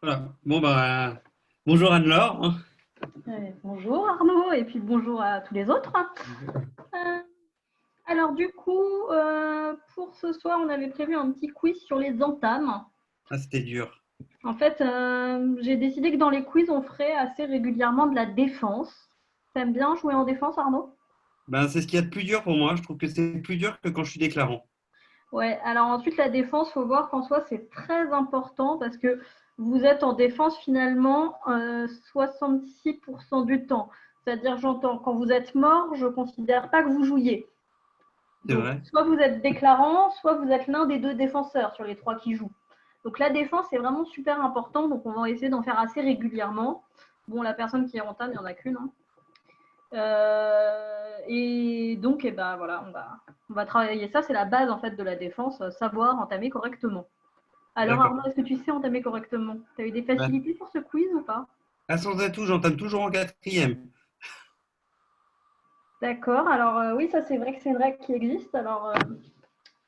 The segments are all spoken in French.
Voilà. Bon, bah, bonjour Anne-Laure, hein. Bonjour Arnaud et puis bonjour à tous les autres. Euh, alors du coup, pour ce soir, on avait prévu un petit quiz sur les entames. Ah, c'était dur. En fait, j'ai décidé que dans les quiz, on ferait assez régulièrement de la défense. T'aimes bien jouer en défense, Arnaud? Ben, c'est ce qu'il y a de plus dur pour moi. Je trouve que c'est plus dur que quand je suis déclarant. Ouais, alors ensuite, la défense, faut voir qu'en soi, c'est très important parce que vous êtes en défense finalement 66% du temps. C'est-à-dire, j'entends, quand vous êtes mort, je ne considère pas que vous jouiez. C'est Donc, vrai? soit vous êtes déclarant, soit vous êtes l'un des deux défenseurs sur les trois qui jouent. Donc, la défense est vraiment super important. Donc, on va essayer d'en faire assez régulièrement. Bon, la personne qui est rentable, il n'y en a qu'une, hein. Et donc, ben, voilà, on va travailler ça. C'est la base en fait de la défense, savoir entamer correctement. Alors, D'accord. Arnaud, est-ce que tu sais entamer correctement? Tu as eu des Ben, facilités pour ce quiz ou pas? à sans atout, j'entame toujours en quatrième. D'accord. Alors, oui, ça, c'est vrai que c'est une règle qui existe. Alors,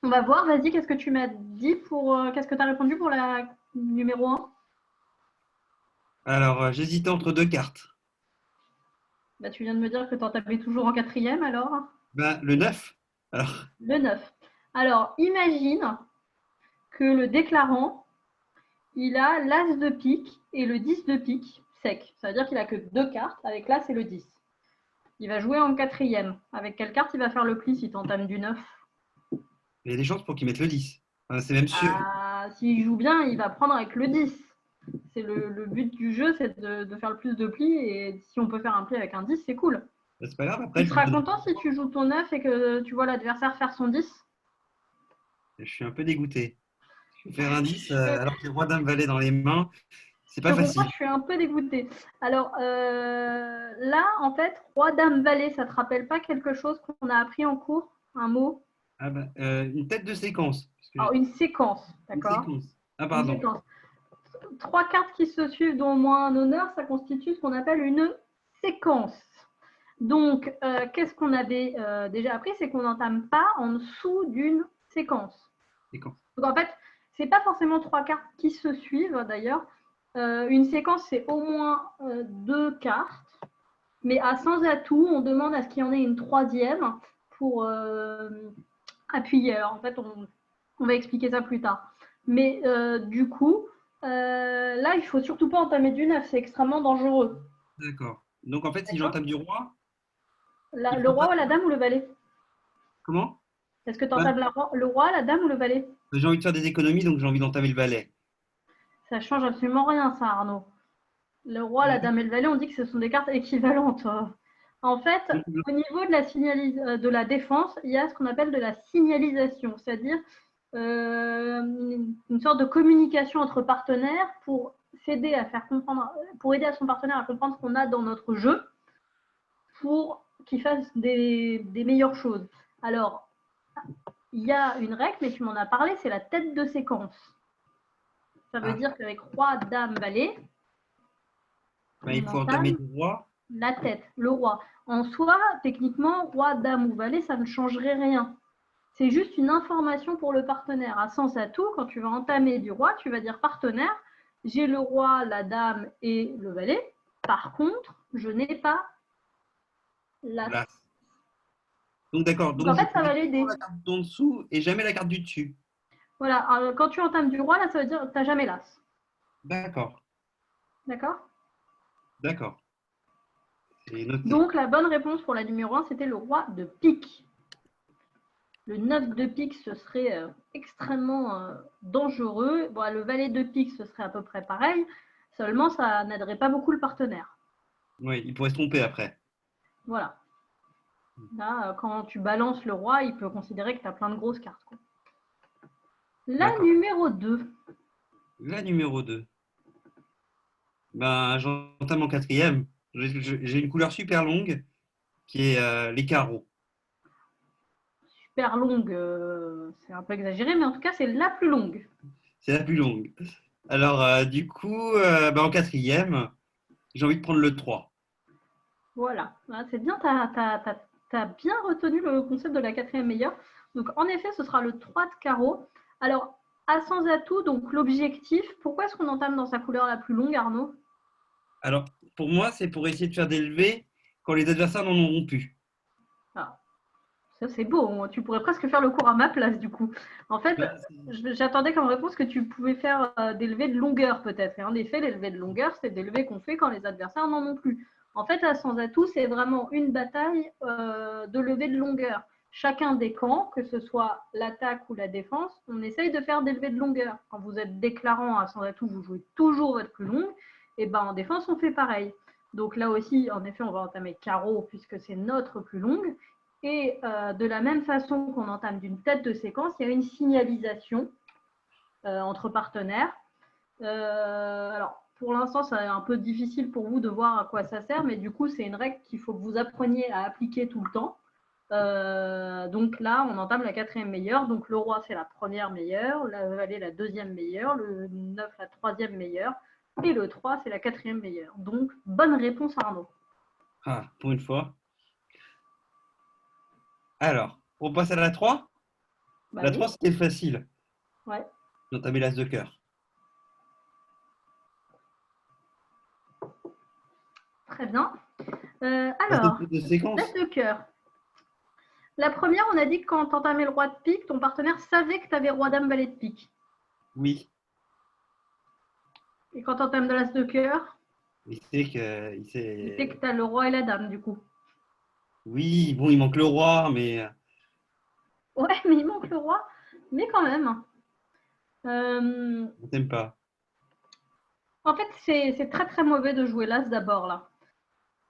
on va voir. Vas-y, qu'est-ce que tu m'as dit pour. Qu'est-ce que tu as répondu pour la numéro un? Alors, j'hésitais entre deux cartes. Bah, tu viens de me dire que tu entamais toujours en quatrième, alors. Ben, le 9. Alors, Le 9. Alors, imagine que le déclarant, il a l'as de pique et le 10 de pique sec. Ça veut dire qu'il a que deux cartes avec l'as et le 10. Il va jouer en quatrième. Avec quelle carte il va faire le pli si tu entames du 9? il y a des chances pour qu'ils mettent le 10. Enfin, c'est même sûr. Ah, s'il joue bien, il va prendre avec le 10. C'est le but du jeu, c'est de faire le plus de plis. Et si on peut faire un pli avec un 10, c'est cool. Ben, c'est pas grave, après, Tu je lui seras donne. content si tu joues ton 9 et que tu vois l'adversaire faire son 10? Je suis un peu dégoûté. Je vais faire un 10 alors que j'ai roi dame valet dans les mains. C'est Je pas te comprends, facile. je suis un peu dégoûtée. Alors là, en fait, roi, dame, valet, ça te rappelle pas quelque chose qu'on a appris en cours? Un mot? Ah ben, une tête de séquence. Parce que Alors, une séquence, une d'accord? séquence. Ah, Une pardon. séquence. Trois cartes qui se suivent dont au moins un honneur, ça constitue ce qu'on appelle une séquence. Donc, qu'est-ce qu'on avait déjà appris? C'est qu'on n'entame pas en dessous d'une séquence. Séquence. Donc, en fait, c'est pas forcément trois cartes qui se suivent d'ailleurs. Une séquence, c'est au moins deux cartes. Mais à sans atout, on demande à ce qu'il y en ait une troisième pour appuyer. Alors, en fait, on va expliquer ça plus tard. Mais du coup, là, il faut surtout pas entamer du neuf, c'est extrêmement dangereux. D'accord. Donc, en fait, si D'accord. j'entame du roi, il Le faut pas. roi, la dame ou le valet? Comment? Est-ce que tu Ben, entames le roi, la dame ou le valet? j'ai envie de faire des économies, donc j'ai envie d'entamer le valet. Ça change absolument rien, ça, Arnaud. Le roi, la Ouais. dame et le valet, on dit que ce sont des cartes équivalentes. En fait, au niveau de de la défense, il y a ce qu'on appelle de la signalisation, c'est-à-dire une sorte de communication entre partenaires pour s'aider à faire comprendre, pour aider à son partenaire à comprendre ce qu'on a dans notre jeu pour qu'il fasse des meilleures choses. Alors, il y a une règle, mais tu m'en as parlé, c'est la tête de séquence. Ça veut Ah, dire qu'avec roi, dame, valet, ben, on il faut entamer entame du roi. la tête, le roi. En soi, techniquement, roi, dame ou valet, ça ne changerait rien. C'est juste une information pour le partenaire. À sens à tout, quand tu vas entamer du roi, tu vas dire partenaire, j'ai le roi, la dame et le valet. Par contre, je n'ai pas l'as. Là. Donc, d'accord. Donc Donc, en je fait, ça connais va toujours l'aider. la carte d'en dessous et jamais la carte du dessus. Voilà, quand tu entames du roi, là, ça veut dire que tu n'as jamais l'as. D'accord. D'accord. D'accord. C'est noté. Donc la bonne réponse pour la numéro un, c'était le roi de pique. Le 9 de pique, ce serait extrêmement dangereux. Bon, le valet de pique, ce serait à peu près pareil. Seulement, ça n'aiderait pas beaucoup le partenaire. Oui, il pourrait se tromper après. Voilà. Là, quand tu balances le roi, il peut considérer que tu as plein de grosses cartes, quoi. La D'accord. numéro 2. La numéro 2. Ben, j'entame en quatrième. J'ai une couleur super longue qui est les carreaux. Super longue, c'est un peu exagéré, mais en tout cas, c'est la plus longue. C'est la plus longue. Alors, du coup, ben, en quatrième, j'ai envie de prendre le 3. Voilà. C'est bien, tu as bien retenu le concept de la quatrième meilleure. Donc, en effet, ce sera le 3 de carreau. Alors, à sans atout, donc l'objectif, pourquoi est-ce qu'on entame dans sa couleur la plus longue, Arnaud? Alors, pour moi, c'est pour essayer de faire des levées quand les adversaires n'en auront plus. Ah, ça c'est beau, tu pourrais presque faire le cours à ma place du coup. En fait, Bah, j'attendais comme réponse que tu pouvais faire des levées de longueur peut-être. Et en effet, les levées de longueur, c'est des levées qu'on fait quand les adversaires n'en ont plus. En fait, à sans atout, c'est vraiment une bataille de levées de longueur. Chacun des camps, que ce soit l'attaque ou la défense, on essaye de faire des levées de longueur. Quand vous êtes déclarant à sans atout, vous jouez toujours votre plus longue. Et ben en défense, on fait pareil. Donc là aussi, en effet, on va entamer carreau puisque c'est notre plus longue. Et de la même façon qu'on entame d'une tête de séquence, il y a une signalisation entre partenaires. Alors, pour l'instant, c'est un peu difficile pour vous de voir à quoi ça sert, mais du coup, c'est une règle qu'il faut que vous appreniez à appliquer tout le temps. Donc là, on entame la 4e meilleure. Donc le roi, c'est la 1re meilleure, la vallée, la 2e meilleure, le 9, la 3e meilleure, et le 3, c'est la 4e meilleure. Donc, bonne réponse, Arnaud. Ah, pour une fois. Alors, on passe à la 3. Bah La oui, 3, c'était facile. ouais, D'entamer l'as de cœur. très bien. L'as Alors, de séquence. l'as de cœur. La première, on a dit que quand tu entamais le roi de pique, ton partenaire savait que tu avais roi dame valet de pique. Oui. Et quand tu entames de l'as de cœur, Il sait que. il sait que tu as le roi et la dame, du coup. Oui, bon, il manque le roi, mais. Ouais, mais il manque le roi. Mais quand même. On t'aime pas. En fait, c'est très très mauvais de jouer l'as d'abord, là.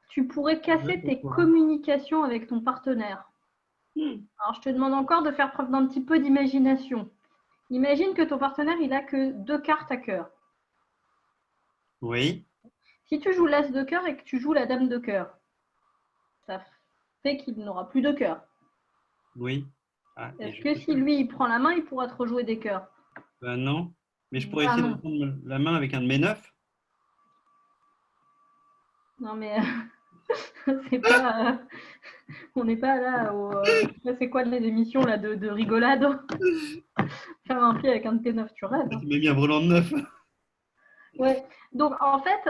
Tu pourrais Ouais, casser tes pourquoi? communications avec ton partenaire. Alors, je te demande encore de faire preuve d'un petit peu d'imagination. Imagine que ton partenaire, il a que 2 cartes à cœur. Oui, Si tu joues l'as de cœur et que tu joues la dame de cœur, ça fait qu'il n'aura plus de cœur. oui. Ah, et Est-ce je que peux si plus. lui, il prend la main, il pourra te rejouer des cœurs? Ben non. Mais je pourrais Ah essayer de non. reprendre la main avec un de mes 9. Non, mais c'est pas. On n'est pas là au. C'est quoi les émissions là, de rigolade? Faire un pied avec un de tes neufs, tu rêves. Tu m'as mis un brelan de 9. Ouais. Donc, en fait,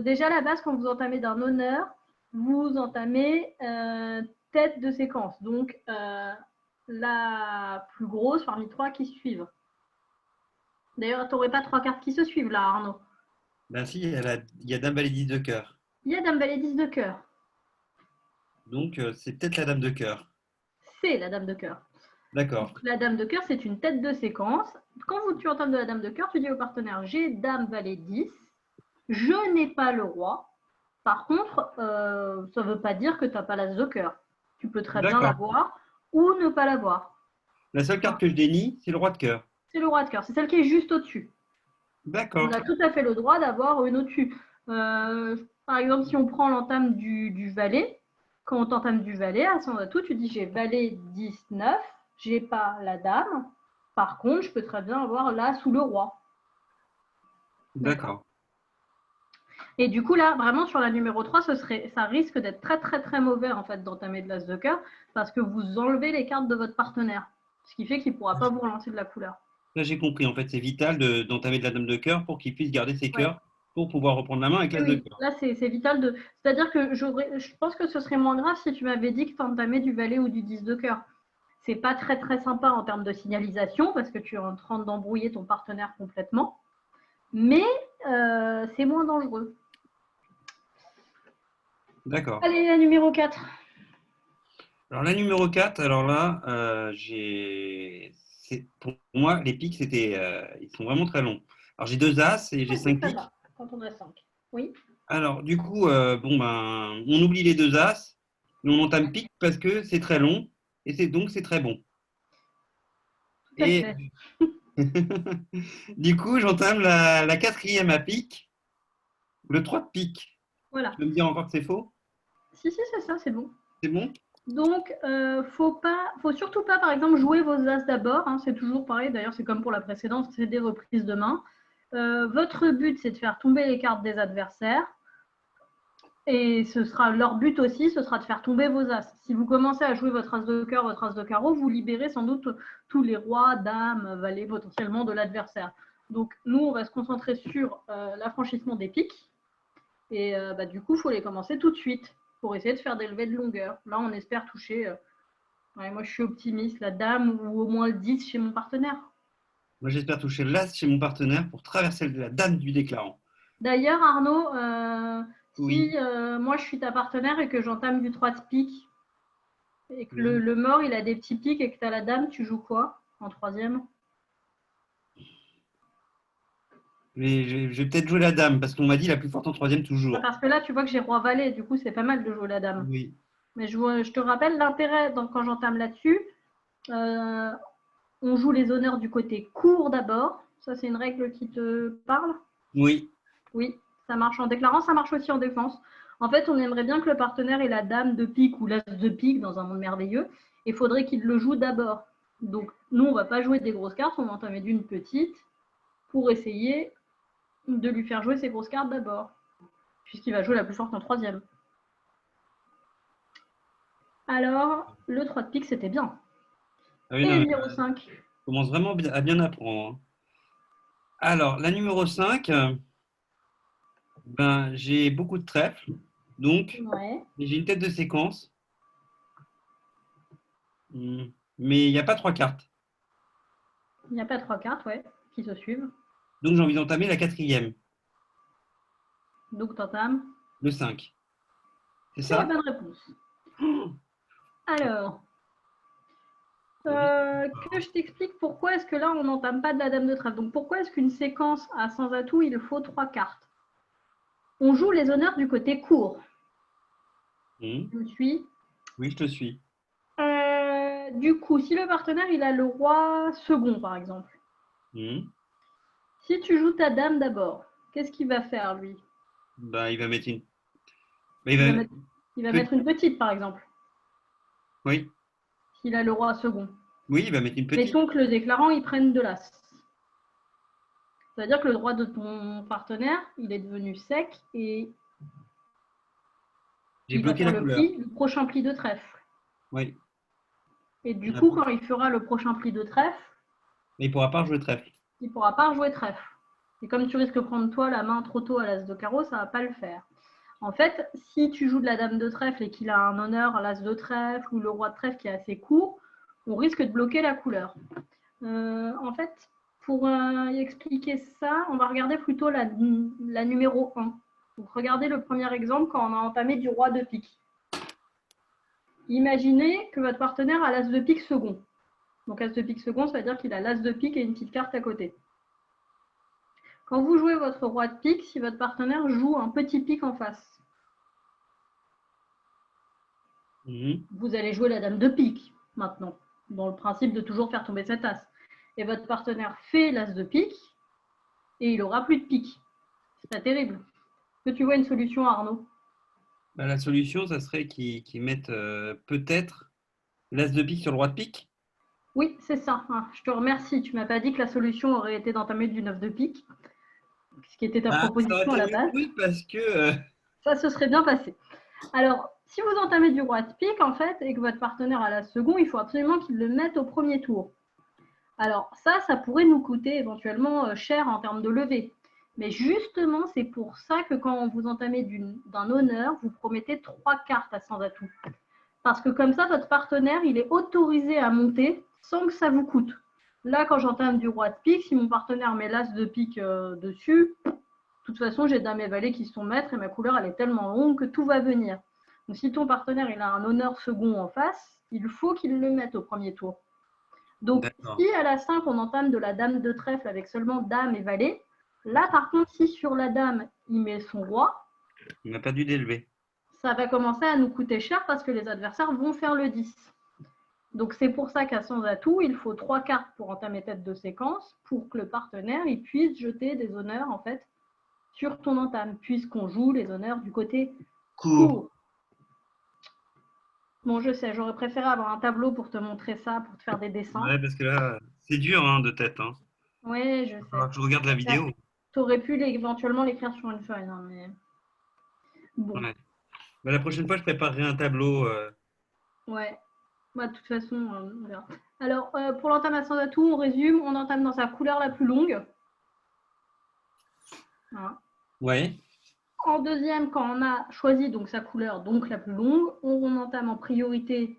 déjà à la base, quand vous entamez d'un honneur, vous entamez tête de séquence. Donc, la plus grosse parmi 3 qui suivent. D'ailleurs, tu n'aurais pas 3 cartes qui se suivent là, Arnaud. Ben si, il y a dame valet 10 de cœur. Il y a dame valet 10 de cœur. Donc, c'est peut-être la dame de cœur. C'est la dame de cœur. Donc, D'accord. la dame de cœur, c'est une tête de séquence. Quand tu entames de la dame de cœur, tu dis au partenaire, j'ai dame valet 10, je n'ai pas le roi. Par contre, ça ne veut pas dire que tu n'as pas l'as de cœur. Tu peux très bien D'accord. l'avoir ou ne pas l'avoir. La seule carte que je dénie, c'est le roi de cœur. C'est le roi de cœur, c'est celle qui est juste au-dessus. On D'accord. a tout à fait le droit d'avoir une au-dessus. Par exemple, si on prend l'entame du valet, quand on t'entame du valet, à son atout, tu dis j'ai valet 19, j'ai pas la dame. Par contre, je peux très bien avoir l'as sous le roi. D'accord. D'accord. Et du coup, là, vraiment, sur la numéro 3, ça risque d'être très, très, très mauvais, en fait, d'entamer de l'as de cœur, parce que vous enlevez les cartes de votre partenaire. Ce qui fait qu'il ne pourra pas vous relancer de la couleur. Là, j'ai compris. En fait, c'est vital d'entamer de la dame de cœur pour qu'il puisse garder ses Ouais. cœurs pour pouvoir reprendre la main avec Oui, l'as de oui. cœur. Là, c'est vital de. C'est-à-dire que je pense que ce serait moins grave si tu m'avais dit que tu entamais du valet ou du 10 de cœur. C'est pas très, très sympa en termes de signalisation, parce que tu es en train d'embrouiller ton partenaire complètement. Mais c'est moins dangereux. D'accord. Allez, la numéro 4. Alors, la numéro 4, alors là, pour moi, les pics, ils sont vraiment très longs. Alors, j'ai 2 as et j'ai Ouais, 5 ça pics. va, quand on a 5. Oui, Alors, du coup, bon, ben, on oublie les 2 as, mais on entame pique parce que c'est très long et donc c'est très bon. tout à Et fait. du coup, j'entame la 4e à pique, le 3 de pique. Voilà. Tu peux me dire encore que c'est faux? Si, si, c'est ça, c'est bon. C'est bon? Donc, faut surtout pas, par exemple, jouer vos as d'abord. Hein, c'est toujours pareil. D'ailleurs, c'est comme pour la précédente, c'est des reprises de main. Votre but, c'est de faire tomber les cartes des adversaires. Et ce sera leur but aussi, ce sera de faire tomber vos as. Si vous commencez à jouer votre as de cœur, votre as de carreau, vous libérez sans doute tous les rois, dames, valets potentiellement de l'adversaire. Donc nous, on va se concentrer sur l'affranchissement des piques. Et du coup, il faut les commencer tout de suite pour essayer de faire des levées de longueur. Là, on espère toucher, moi je suis optimiste, la dame ou au moins le 10 chez mon partenaire. Moi, j'espère toucher l'as chez mon partenaire pour traverser la dame du déclarant. D'ailleurs, Arnaud, si Oui. moi je suis ta partenaire et que j'entame du 3 de pique, et que Oui. le mort il a des petits pics et que tu as la dame, tu joues quoi en troisième? Mais je vais peut-être jouer la dame parce qu'on m'a dit la plus forte en troisième toujours. Parce que là, tu vois que j'ai roi valet, du coup, c'est pas mal de jouer la dame. Oui. Mais je te rappelle l'intérêt quand j'entame là-dessus. On joue les honneurs du côté court d'abord. Ça, c'est une règle qui te parle? Oui. Oui, ça marche en déclarant, ça marche aussi en défense. En fait, on aimerait bien que le partenaire ait la dame de pique ou l'as de pique dans un monde merveilleux. Il faudrait qu'il le joue d'abord. Donc, nous, on ne va pas jouer des grosses cartes, on va entamer d'une petite pour essayer de lui faire jouer ses grosses cartes d'abord, puisqu'il va jouer la plus forte en troisième. Alors, le 3 de pique, c'était bien. Ah oui, Et non, le mais numéro 5? je commence vraiment à bien apprendre, hein. Alors, la numéro 5, ben, j'ai beaucoup de trèfles, donc Ouais. j'ai une tête de séquence, mais il n'y a pas trois cartes. Il n'y a pas 3 cartes, ouais, qui se suivent. Donc j'ai envie d'entamer la quatrième, Donc, t'entames. le 5. C'est C'est la ça? bonne réponse. Alors, Oui. que je t'explique pourquoi est-ce que là, on n'entame pas de la dame de trèfle. Donc, pourquoi est-ce qu'une séquence à sans atout, il faut 3 cartes? On joue les honneurs du côté court. Mmh. Je me suis. Oui, je te suis. Du coup, si le partenaire, il a le roi second, par exemple, Mmh. si tu joues ta dame d'abord, qu'est-ce qu'il va faire, lui? Bah, il va mettre une. Bah, Il va mettre, il va Pe- mettre une petite, par exemple, Oui. s'il a le roi second. Oui, il va mettre une petite. Mettons que le déclarant, il prenne de l'as. Ça veut dire que le droit de ton partenaire, il est devenu sec et J'ai il va bloqué faire la le couleur. pli, le prochain pli de trèfle. Oui. Et du On a coup, bloqué. quand il fera le prochain pli de trèfle, Mais il ne pourra pas rejouer trèfle. il ne pourra pas rejouer trèfle. Et comme tu risques de prendre toi la main trop tôt à l'as de carreau, ça ne va pas le faire. En fait, si tu joues de la dame de trèfle et qu'il a un honneur à l'as de trèfle ou le roi de trèfle qui est assez court, on risque de bloquer la couleur. En fait, pour expliquer ça, on va regarder plutôt la numéro 1. Donc, regardez le premier exemple quand on a entamé du roi de pique. Imaginez que votre partenaire a l'as de pique second. Donc, as de pique second, ça veut dire qu'il a l'as de pique et une petite carte à côté. Quand vous jouez votre roi de pique, si votre partenaire joue un petit pique en face, vous allez jouer la dame de pique maintenant, dans le principe de toujours faire tomber cette as. Et votre partenaire fait l'as de pique et il aura plus de pique. C'est pas terrible. Est-ce que tu vois une solution, Arnaud? Bah, la solution, ça serait qu'ils mettent peut-être l'as de pique sur le roi de pique. Oui, c'est ça. Je te remercie. Tu m'as pas dit que la solution aurait été d'entamer du 9 de pique, ce qui était ta Ah, ça aurait proposition à été la mieux base. oui, parce que. Ça se serait bien passé. Alors, si vous entamez du roi de pique, en fait, et que votre partenaire a la seconde, il faut absolument qu'il le mette au premier tour. Alors, ça pourrait nous coûter éventuellement cher en termes de levée. Mais justement, c'est pour ça que quand vous entamez d'un honneur, vous promettez 3 cartes à sans atout. Parce que comme ça, votre partenaire, il est autorisé à monter sans que ça vous coûte. Là, quand j'entame du roi de pique, si mon partenaire met l'as de pique dessus, de toute façon, j'ai dame et valet qui sont maîtres et ma couleur, elle est tellement longue que tout va venir. Donc, si ton partenaire, il a un honneur second en face, il faut qu'il le mette au premier tour. Donc, si à la 5, on entame de la dame de trèfle avec seulement dame et valet, là, par contre, si sur la dame, il met son roi, on n'a pas dû l'élever. ça va commencer à nous coûter cher parce que les adversaires vont faire le 10. Donc, c'est pour ça qu'à sans atout, il faut 3 cartes pour entamer tête de séquence pour que le partenaire il puisse jeter des honneurs, en fait, sur ton entame, puisqu'on joue les honneurs du côté court. Bon, je sais, j'aurais préféré avoir un tableau pour te montrer ça, pour te faire des dessins. Ouais, parce que là, c'est dur hein, de tête. Hein. Oui, je sais. Je regarde la vidéo. Tu aurais pu éventuellement l'écrire sur une feuille. Hein, mais... Bon. Ouais. Bah, la prochaine fois, je préparerai un tableau. Ouais. Bah, de toute façon, on verra. Alors, pour l'entame à sans atout, on résume. On entame dans sa couleur la plus longue. Voilà. Ouais. En deuxième, quand on a choisi donc sa couleur, donc la plus longue, on entame en priorité,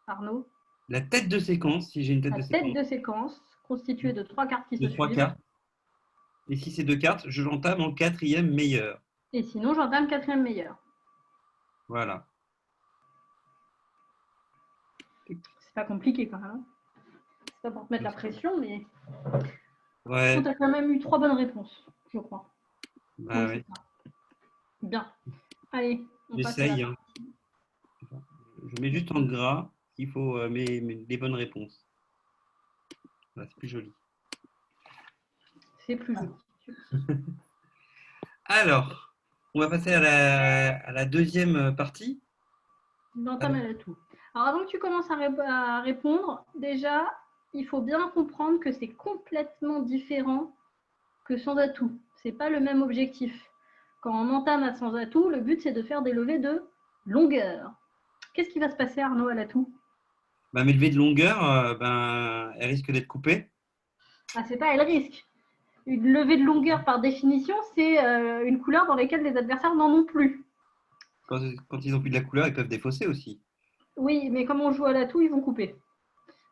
Arnaud, La tête de séquence, si j'ai une tête la de tête séquence, de séquence constituée de 3 cartes qui de se trois suivent. cartes. Et si c'est deux cartes, je l'entame en quatrième meilleur. Et sinon, j'entame quatrième meilleur. Voilà. C'est pas compliqué quand même, hein. C'est pas pour te mettre la pression, mais on Ouais, a quand même eu 3 bonnes réponses, je crois. bah Donc c'est ouais. ça. Bien. Allez, on passe à la J'essaye, hein. partie. Je mets juste en gras il faut les bonnes réponses. Voilà, c'est plus joli. C'est plus joli. Alors, on va passer à la deuxième partie. L'entame Alors, à l'atout. Alors avant que tu commences à répondre, déjà, il faut bien comprendre que c'est complètement différent que sans atout. C'est pas le même objectif. Quand on entame à sans atout, le but c'est de faire des levées de longueur. Qu'est-ce qui va se passer, Arnaud, à l'atout? bah, mes levées de longueur, ben, elles risquent d'être coupées. Ah, c'est pas elle risque. Une levée de longueur, par définition, c'est une couleur dans laquelle les adversaires n'en ont plus. Quand ils ont plus de la couleur, ils peuvent défausser aussi. Oui, mais comme on joue à l'atout, ils vont couper.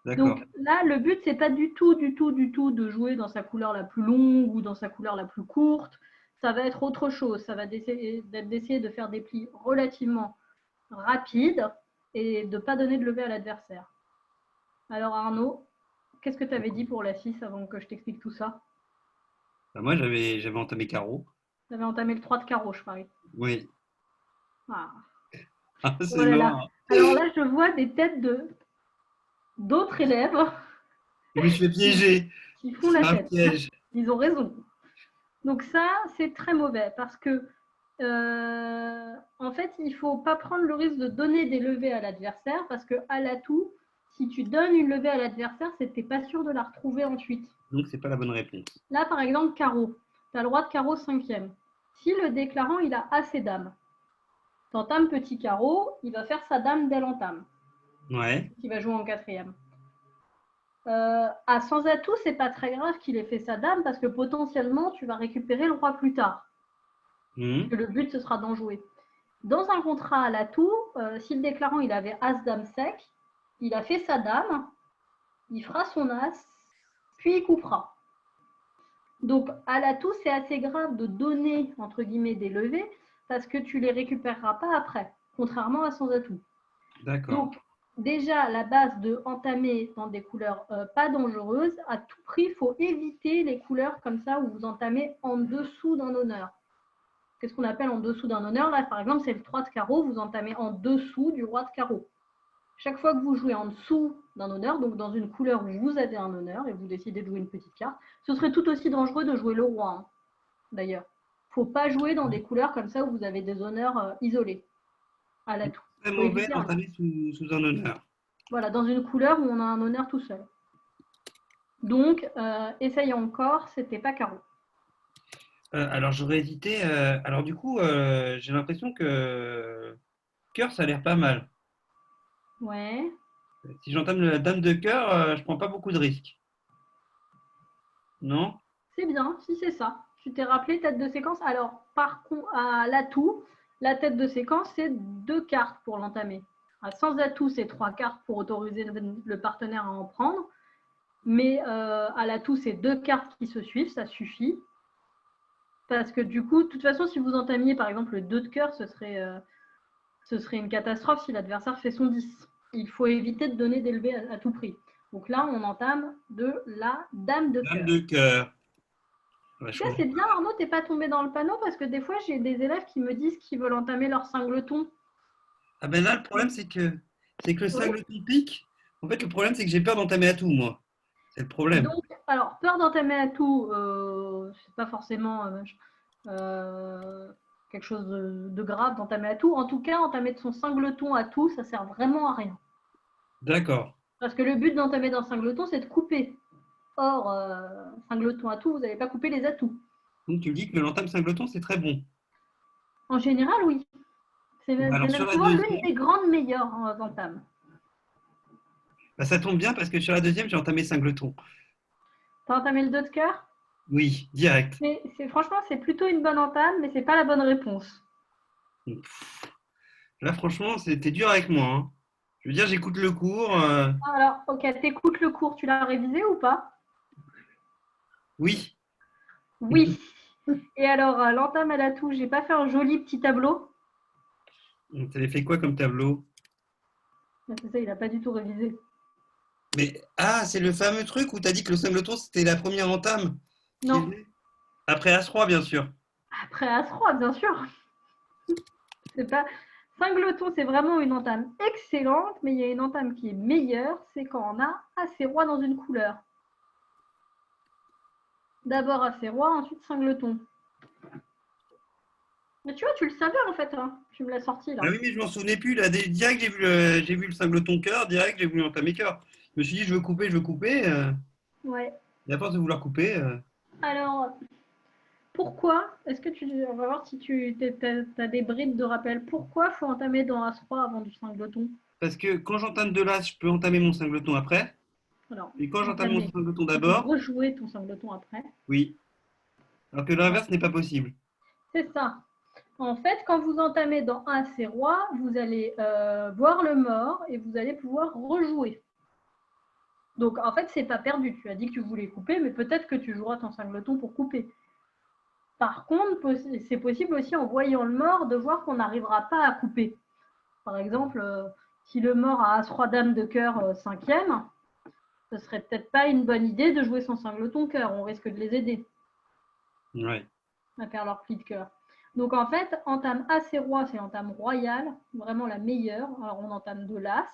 D'accord. Donc là, le but, c'est pas du tout, du tout, du tout de jouer dans sa couleur la plus longue ou dans sa couleur la plus courte. Ça va être autre chose. Ça va d'essayer de faire des plis relativement rapides et de ne pas donner de levée à l'adversaire. Alors Arnaud, qu'est-ce que tu avais dit pour la 6 avant que je t'explique tout ça? Bah, moi, j'avais entamé carreau. Tu avais entamé le 3 de carreau, je parie. Oui. Ah. Ah, Oh c'est là là. mort. Alors là, je vois des têtes d'autres élèves Je me suis fait qui, piéger. qui font C'est la un tête. piège. Ils ont raison. Donc ça, c'est très mauvais parce que, en fait, il ne faut pas prendre le risque de donner des levées à l'adversaire parce qu'à l'atout, si tu donnes une levée à l'adversaire, c'est que tu n'es pas sûr de la retrouver ensuite. Donc, c'est pas la bonne réponse. Là, par exemple, carreau. Tu as le roi de carreau cinquième. Si le déclarant, il a assez dames, tu entames petit carreau, il va faire sa dame dès l'entame, Ouais. qui va jouer en quatrième. À sans atout, c'est pas très grave qu'il ait fait sa dame parce que potentiellement, tu vas récupérer le roi plus tard. Mhm. Que le but, ce sera d'en jouer. Dans un contrat à l'atout, si le déclarant il avait As-Dame sec, il a fait sa dame, il fera son As, puis il coupera. Donc à l'atout, c'est assez grave de donner entre guillemets des levées parce que tu les récupéreras pas après, contrairement à sans atout. D'accord. Donc déjà, la base de entamer dans des couleurs pas dangereuses, à tout prix, il faut éviter les couleurs comme ça où vous entamez en dessous d'un honneur. Qu'est-ce qu'on appelle en dessous d'un honneur? Là, par exemple, c'est le 3 de carreau, vous entamez en dessous du roi de carreau. Chaque fois que vous jouez en dessous d'un honneur, donc dans une couleur où vous avez un honneur et vous décidez de jouer une petite carte, ce serait tout aussi dangereux de jouer le roi, hein, d'ailleurs. Il ne faut pas jouer dans des couleurs comme ça où vous avez des honneurs isolés à l'atout. Très Il faut mauvais éviter d'entamer sous un honneur. voilà, dans une couleur où on a un honneur tout seul. Donc, essaye encore, c'était pas carreau. Alors, j'aurais hésité. Alors, du coup, j'ai l'impression que cœur, ça a l'air pas mal. Ouais, Si j'entame la dame de cœur, je prends pas beaucoup de risques. Non? c'est bien, si c'est ça. Tu t'es rappelé tête de séquence. Alors, par contre, à l'atout, la tête de séquence, c'est 2 cartes pour l'entamer. Sans atout, c'est 3 cartes pour autoriser le partenaire à en prendre. Mais à l'atout, c'est 2 cartes qui se suivent, ça suffit. Parce que du coup, de toute façon, si vous entamiez par exemple le 2 de cœur, ce serait une catastrophe si l'adversaire fait son 10. Il faut éviter de donner des levées à tout prix. Donc là, on entame de la dame de Dame cœur. de cœur. Ouais, Tu je vois, comprends. c'est bien, Arnaud, t'es pas tombé dans le panneau parce que des fois, j'ai des élèves qui me disent qu'ils veulent entamer leur singleton. Ah ben là, le problème, c'est que le Oui. singleton pique. En fait, le problème, c'est que j'ai peur d'entamer à tout, moi. C'est le problème. Donc, alors, peur d'entamer à tout, c'est pas forcément quelque chose de grave d'entamer à tout. En tout cas, entamer de son singleton à tout, ça sert vraiment à rien. D'accord. Parce que le but d'entamer d'un singleton, c'est de couper. Or, singleton à tout, vous n'allez pas couper les atouts. Donc, tu me dis que l'entame singleton, c'est très bon. En général, oui. C'est Bon, alors même sur la souvent l'une deuxième, des grandes meilleures entames. bah, ça tombe bien parce que sur la deuxième, j'ai entamé Singleton. T'as entamé le 2 de cœur? Oui, direct. Mais franchement, c'est plutôt une bonne entame, mais c'est pas la bonne réponse. Là, franchement, c'était dur avec moi, hein. Je veux dire, j'écoute le cours. Alors, ok, t'écoutes le cours, tu l'as révisé ou pas? Oui. Oui. Et alors, l'entame à la touche, j'ai pas fait un joli petit tableau. Tu avais fait quoi comme tableau? C'est ça, il a pas du tout révisé. Mais c'est le fameux truc où tu as dit que le Singleton, c'était la première entame qui Non. venait après As-Roi, bien sûr. Après As-Roi, bien sûr. C'est pas. Singleton, c'est vraiment une entame excellente, mais il y a une entame qui est meilleure, c'est quand on a As-Roi dans une couleur. D'abord As-Roi, ensuite Singleton. Mais tu vois, tu le savais en fait, hein. Tu me l'as sorti Ah là. oui, mais je m'en souvenais plus. Là, direct, j'ai vu le Singleton cœur, direct, j'ai voulu entamer cœur. Je me suis dit, je veux couper. Ouais. Et à force de vouloir couper. Alors, pourquoi est-ce que tu. On va voir si tu as des bribes de rappel. Pourquoi faut entamer dans As-Roi avant du Singleton? Parce que quand j'entame de l'As, je peux entamer mon Singleton après. Alors, Et quand j'entame mon entamer. Singleton Tu peux d'abord, rejouer ton Singleton après. oui. Alors que Ouais. l'inverse n'est pas possible. C'est ça. En fait, quand vous entamez dans As-Roi, vous allez voir le mort et vous allez pouvoir rejouer. Donc, en fait, c'est pas perdu. Tu as dit que tu voulais couper, mais peut-être que tu joueras ton Singleton pour couper. Par contre, c'est possible aussi en voyant le mort de voir qu'on n'arrivera pas à couper. Par exemple, si le mort a As-Roi Dame de cœur 5e, ce serait peut-être pas une bonne idée de jouer son Singleton cœur. On risque de les aider Ouais. à faire leur pli de cœur. Donc en fait, entame As-Roi, c'est l'entame royale, vraiment la meilleure. Alors on entame de l'As.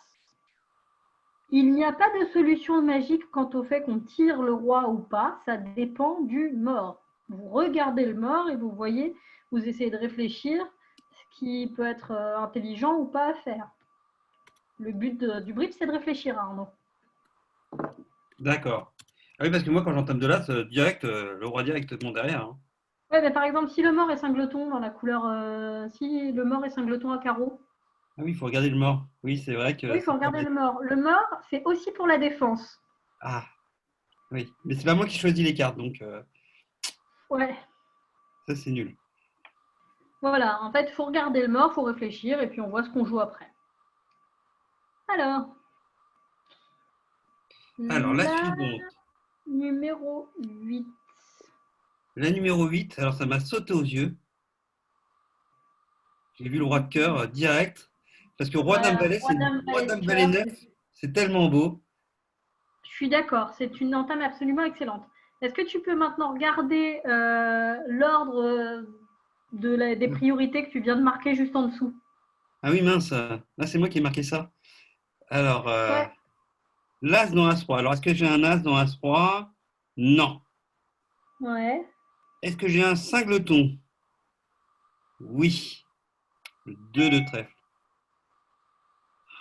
Il n'y a pas de solution magique quant au fait qu'on tire le roi ou pas, ça dépend du mort. Vous regardez le mort et vous voyez, vous essayez de réfléchir ce qui peut être intelligent ou pas à faire. Le but du brief, c'est de réfléchir, Arnaud. D'accord. Ah oui, parce que moi, quand j'entame de l'As, direct, le roi directement derrière, hein. Ouais, mais par exemple, si le mort est Singleton dans la couleur, si le mort est Singleton à carreau, Ah oui, il faut regarder le mort. Oui, c'est vrai oui, que il faut c'est pas regarder bête. le mort. Le mort, c'est aussi pour la défense. Ah, oui. Mais c'est pas moi qui choisis les cartes, donc Ouais, ça, c'est nul. voilà. En fait, il faut regarder le mort, il faut réfléchir, et puis on voit ce qu'on joue après. Alors, Alors, la la suivante. numéro 8. La numéro 8. Alors ça m'a sauté aux yeux. J'ai vu le roi de cœur direct. Parce que roi dame Ouais, valet, roi c'est dame roi valet de dame valet cœur, 9, c'est tellement beau. je suis d'accord, c'est une entame absolument excellente. Est-ce que tu peux maintenant regarder l'ordre des priorités que tu viens de marquer juste en dessous? Ah oui, mince. Là, c'est moi qui ai marqué ça. Alors, Ouais, l'as dans As-Roi. Alors, est-ce que j'ai un as dans As-Roi? Non. ouais. Est-ce que j'ai un singleton? Oui. Le 2 de trèfle.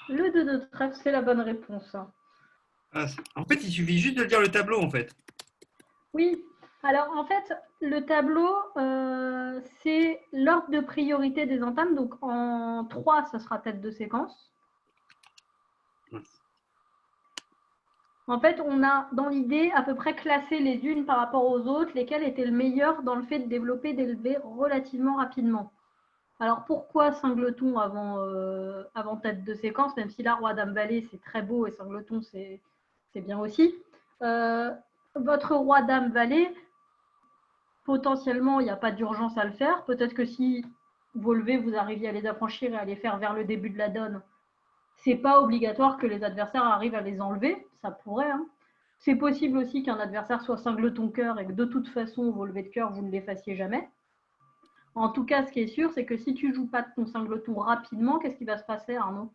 Le 2 de trèfle, c'est la bonne réponse. En fait, il suffit juste de lire le tableau, en fait. Oui, alors en fait, le tableau, c'est l'ordre de priorité des entames. Donc en 3, ça sera tête de séquence. En fait, on a dans l'idée à peu près classé les unes par rapport aux autres, lesquelles étaient le meilleur dans le fait de développer, d'élever relativement rapidement. Alors pourquoi Singleton avant tête de séquence, même si là, Roi Dame Valet, c'est très beau et Singleton, c'est bien aussi. Votre Roi Dame Valet, potentiellement, il n'y a pas d'urgence à le faire. Peut-être que si vos levées, vous arriviez à les affranchir et à les faire vers le début de la donne, c'est pas obligatoire que les adversaires arrivent à les enlever. Ça pourrait, hein. C'est possible aussi qu'un adversaire soit Singleton cœur et que de toute façon, vos levées de cœur, vous ne les fassiez jamais. En tout cas, ce qui est sûr, c'est que si tu joues pas ton Singleton rapidement, qu'est-ce qui va se passer, Arnaud?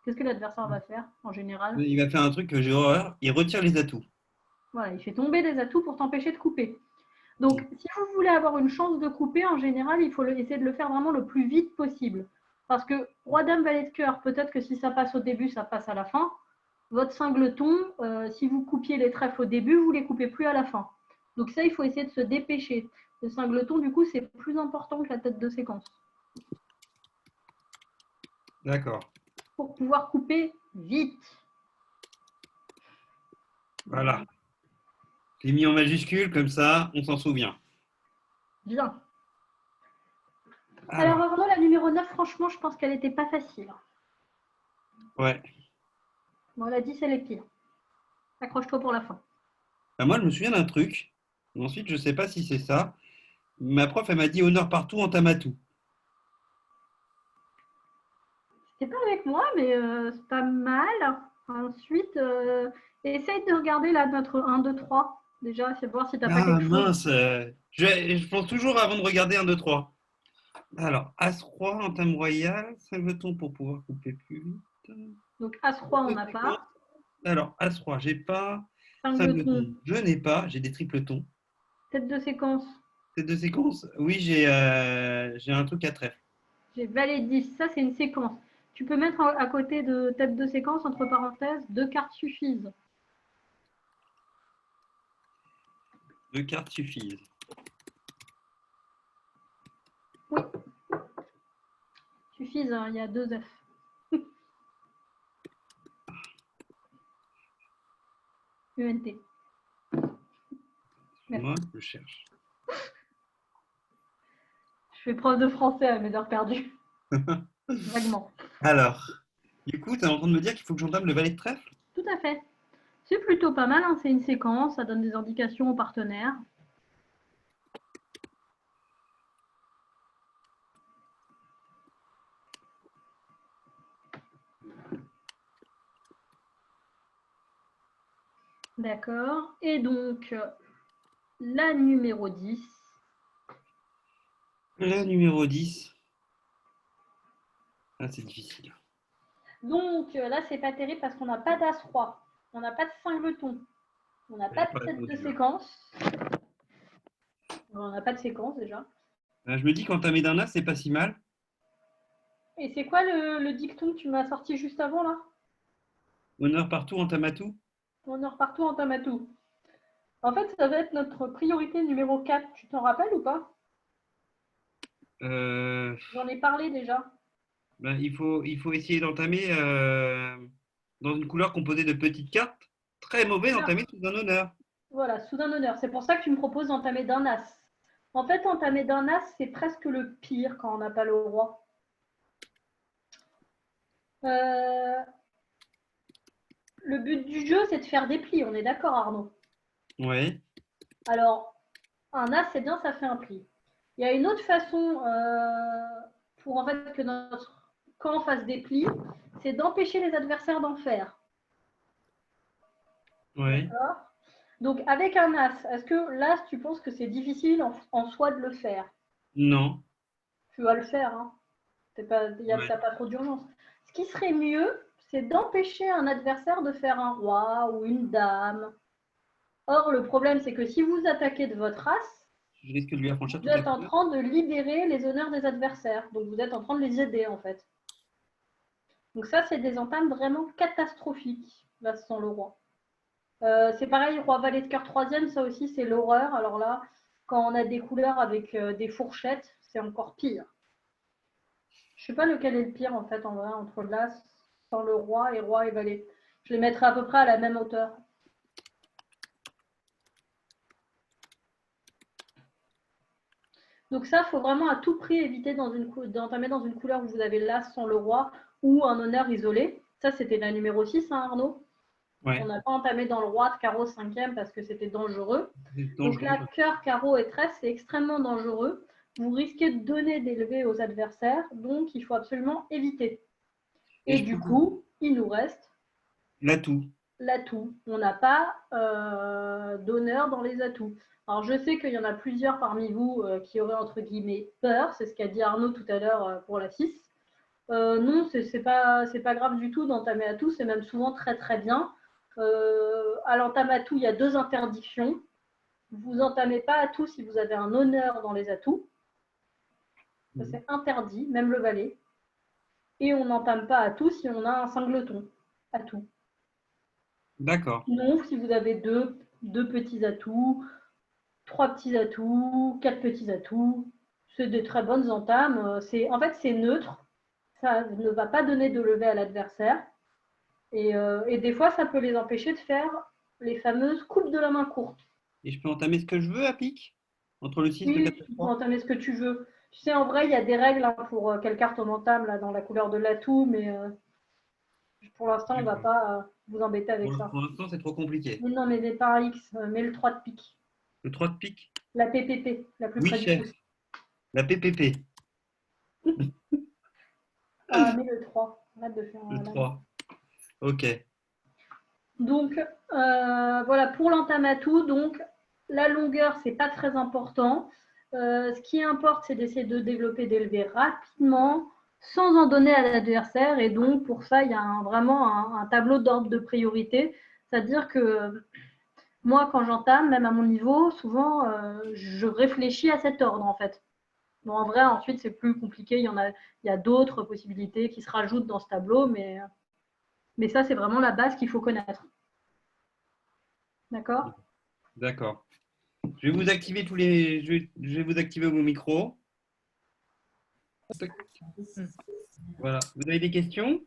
Qu'est-ce que l'adversaire va faire en général? Il va faire un truc que j'ai horreur. Il retire les atouts. Voilà, il fait tomber des atouts pour t'empêcher de couper. Donc, si vous voulez avoir une chance de couper, en général, il faut essayer de le faire vraiment le plus vite possible. Parce que Roi, Dame, Valet de cœur, peut-être que si ça passe au début, ça passe à la fin. Votre Singleton, si vous coupiez les trèfles au début, vous ne les coupez plus à la fin. Donc ça, il faut essayer de se dépêcher. Le Singleton, du coup, c'est plus important que la tête de séquence. D'accord. pour pouvoir couper vite. Voilà. C'est mis en majuscule, comme ça, on s'en souvient. Bien. Alors Alors, Arnaud, la numéro 9, franchement, je pense qu'elle n'était pas facile. ouais. Bon, la 10, elle est pire. Accroche-toi pour la fin. Bah, moi, je me souviens d'un truc. Ensuite, je ne sais pas si c'est ça. Ma prof, elle m'a dit honneur partout, entame à tout. C'était pas avec moi, mais c'est pas mal. Ensuite, essaye de regarder là notre 1, 2, 3. Déjà, c'est voir si tu n'as pas Ah quelque chose. mince, je pense toujours avant de regarder un 2 3. Alors, As-Roi, entame royale, 5 jetons pour pouvoir couper plus vite. Donc As-Roi, on Deux n'a séquences. pas. Alors, As-Roi, j'ai pas. 5 5 jetons. jetons, je n'ai pas. J'ai des tripletons. Tête de séquence. Ces deux séquences, oui, j'ai un truc à trèfle. J'ai valet 10. Ça, c'est une séquence. Tu peux mettre à côté de tête de séquence, entre parenthèses, 2 cartes suffisent. Deux cartes suffisent. Oui, suffisent, hein, il y a 2 F. UNT. Merci. Moi, je cherche. Je fais preuve de français à mes heures perdues. Vaguement. Alors, du coup, tu es en train de me dire qu'il faut que j'entame le valet de trèfle? Tout à fait. C'est plutôt pas mal, hein, c'est une séquence, ça donne des indications aux partenaires. D'accord. Et donc, la numéro 10. La numéro 10. Ah, c'est difficile. Donc, là, c'est pas terrible parce qu'on n'a pas d'As-Roi. On n'a pas de cingleton. On n'a pas J'ai de pas tête de répondu, hein. séquence. On n'a pas de séquence déjà. Je me dis qu'entamer d'un As, c'est pas si mal. Et c'est quoi le dicton que tu m'as sorti juste avant là? Honneur partout, entame à tout. Honneur partout, entame à tout. En fait, ça va être notre priorité numéro 4. Tu t'en rappelles ou pas? Euh, J'en ai parlé déjà. ben, il faut essayer d'entamer dans une couleur composée de petites cartes. Très mauvais d'entamer sous un honneur. Voilà, sous un honneur. C'est pour ça que tu me proposes d'entamer d'un As. En fait, entamer d'un As, c'est presque le pire quand on n'a pas le roi. Euh, le but du jeu, c'est de faire des plis. On est d'accord, Arnaud? Ouais. Alors, un As, c'est bien, ça fait un pli. Il y a une autre façon pour en fait que notre camp fasse des plis, c'est d'empêcher les adversaires d'en faire. Ouais. D'accord? Donc, avec un As, est-ce que l'As, tu penses que c'est difficile en soi de le faire? Non. Tu vas le faire, hein. Ouais. T'as pas trop d'urgence. Ce qui serait mieux, c'est d'empêcher un adversaire de faire un roi ou une dame. Or, le problème, c'est que si vous attaquez de votre as, Je risque de lui affranchir vous toute la êtes en couleur. train de libérer les honneurs des adversaires. Donc, vous êtes en train de les aider, en fait. Donc, ça, c'est des entames vraiment catastrophiques, là, sans le roi. C'est pareil, roi valet de cœur troisième, ça aussi, c'est l'horreur. Alors là, quand on a des couleurs avec des fourchettes, c'est encore pire. Je sais pas lequel est le pire en fait en vrai entre l'As sans le roi et valet. Je les mettrai à peu près à la même hauteur. Donc ça, il faut vraiment à tout prix éviter d'entamer dans une couleur où vous avez l'As sans le roi ou un honneur isolé. Ça, c'était la numéro 6, hein, Arnaud. On Ouais. n'a pas entamé dans le roi de carreau cinquième parce que c'était dangereux. C'est Donc dangereux. là, cœur, carreau et trèfle, c'est extrêmement dangereux. Vous risquez de donner des levées aux adversaires, donc il faut absolument éviter. Et Et je peux du coup, il nous reste l'atout. l'atout. On n'a pas d'honneur dans les atouts. Alors je sais qu'il y en a plusieurs parmi vous qui auraient entre guillemets peur, c'est ce qu'a dit Arnaud tout à l'heure pour la 6. Non, c'est pas grave du tout d'entamer atout, c'est même souvent très très bien. À l'entame atout, il y a 2 interdictions. Vous entamez pas atout si vous avez un honneur dans les atouts. Ça, c'est interdit, même le valet. Et on n'entame pas atout si on a un singleton. Atout. D'accord. Non, si vous avez deux petits atouts, 3 petits atouts, 4 petits atouts, c'est des très bonnes entames. En fait, c'est neutre. ça ne va pas donner de levée à l'adversaire. Et des fois, ça peut les empêcher de faire les fameuses coupes de la main courte. Et je peux entamer ce que je veux à pique? Entre le 6, le Oui, 4 et tu le peux 3? entamer ce que tu veux. Tu sais, en vrai, il y a des règles pour quelle carte on entame là, dans la couleur de l'atout, mais pour l'instant, on ne va pas vous embêter avec ça. Pour l'instant, c'est trop compliqué. Mais non, mais par X, mets le 3 de pique. Le 3 de pique? La PPP, la plus Oui, près du chef. pouce. La PPP. Ah, mets le 3. Arrête de faire Le la 3. Ok. Donc, voilà, pour l'entamatou, donc, la longueur, c'est pas très important. Ce qui importe, c'est d'essayer de développer des levées rapidement, sans en donner à l'adversaire. Et donc, pour ça, il y a vraiment un tableau d'ordre de priorité. C'est-à-dire que moi, quand j'entame, même à mon niveau, souvent, je réfléchis à cet ordre, en fait. Bon, en vrai, ensuite, c'est plus compliqué. Il y a d'autres possibilités qui se rajoutent dans ce tableau, mais ça, c'est vraiment la base qu'il faut connaître. D'accord? D'accord. Je vais vous activer tous les. Je vais vous activer vos micros. Voilà. Vous avez des questions?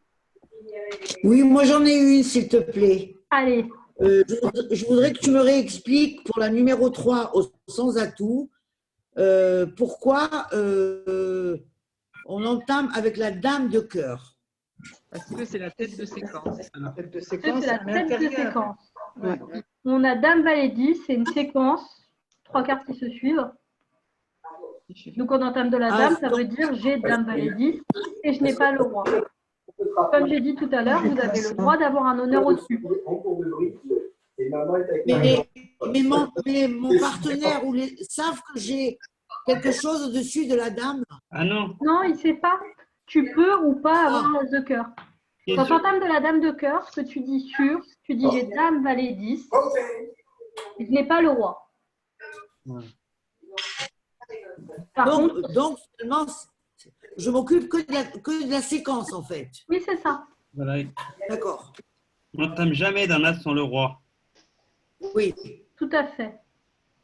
Oui, moi j'en ai une, s'il te plaît. Allez, Je voudrais que tu me réexpliques pour la numéro 3 au sans atout, pourquoi on entame avec la dame de cœur. Parce que c'est la tête de séquence. La tête de c'est séquence la à tête de l'intérieur. séquence. Ouais. On a Dame Valet 10, c'est une séquence, 3 cartes qui se suivent. Donc on entame de la Ah, Dame, ça donc- veut dire j'ai Dame Valet 10 et je n'ai pas le roi. Comme j'ai dit tout à l'heure, vous avez le droit d'avoir un honneur au-dessus. Mais mon partenaire savent que j'ai quelque chose au-dessus de la dame. Ah non. Non, il ne sait pas. Tu peux ou pas avoir un as de cœur. Quand tu entames de la Dame de cœur, ce que tu dis sûr, tu dis j'ai Dame Valet 10 et je n'ai pas le roi. Ouais. Par contre, Donc, finalement, je m'occupe que de la séquence, en fait. oui, c'est ça. Voilà. D'accord. On n'entame jamais d'un as sans le roi. Oui. Tout à fait.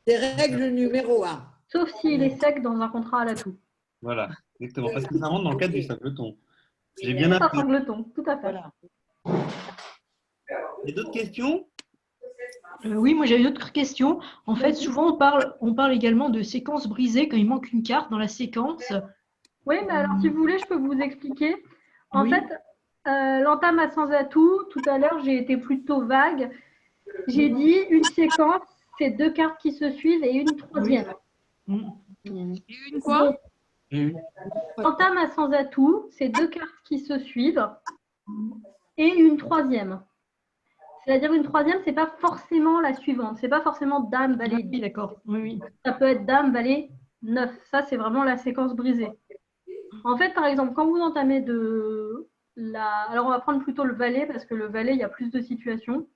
C'est règle numéro 1. Sauf s'il est sec dans un contrat à l'atout. Voilà. Exactement. Parce que ça rentre dans le cadre du sableton. J'ai bien C'est un appris. sangleton, tout à fait. Voilà. Il y a d'autres questions? Oui, moi j'avais une autre question. En fait, souvent on parle également de séquence brisée quand il manque une carte dans la séquence. Oui, mais alors si vous voulez, je peux vous expliquer. En Oui. fait, l'entame à sans atout, tout à l'heure, j'ai été plutôt vague. J'ai dit une séquence, c'est 2 cartes qui se suivent et une troisième. Mm. Et une quoi? Donc, entame à sans atout, c'est 2 cartes qui se suivent et une troisième. C'est-à-dire une troisième, c'est pas forcément la suivante. C'est pas forcément Dame, Ah Valet oui, 10. d'accord. Oui, oui. Ça peut être Dame, Valet 9. Ça, c'est vraiment la séquence brisée. En fait, par exemple, quand vous entamez de la... Alors, on va prendre plutôt le Valet parce que le Valet, il y a plus de situations.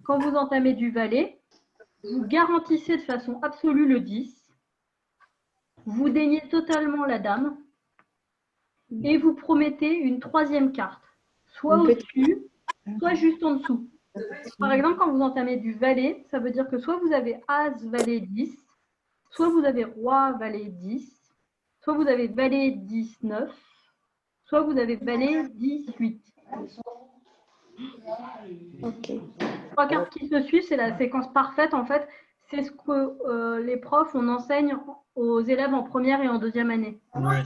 Quand vous entamez du Valet, vous garantissez de façon absolue le 10. Vous déniez totalement la Dame. Et vous promettez une troisième carte. Soit au-dessus, soit juste en dessous. Par exemple, quand vous entamez du Valet, ça veut dire que soit vous avez As, Valet 10, soit vous avez Roi, Valet 10, soit vous avez Valet 19, soit vous avez Valet 18. Ok. 3 cartes qui se suivent, c'est la séquence parfaite en fait. C'est ce que les profs, on enseigne aux élèves en première et en deuxième année. Ouais.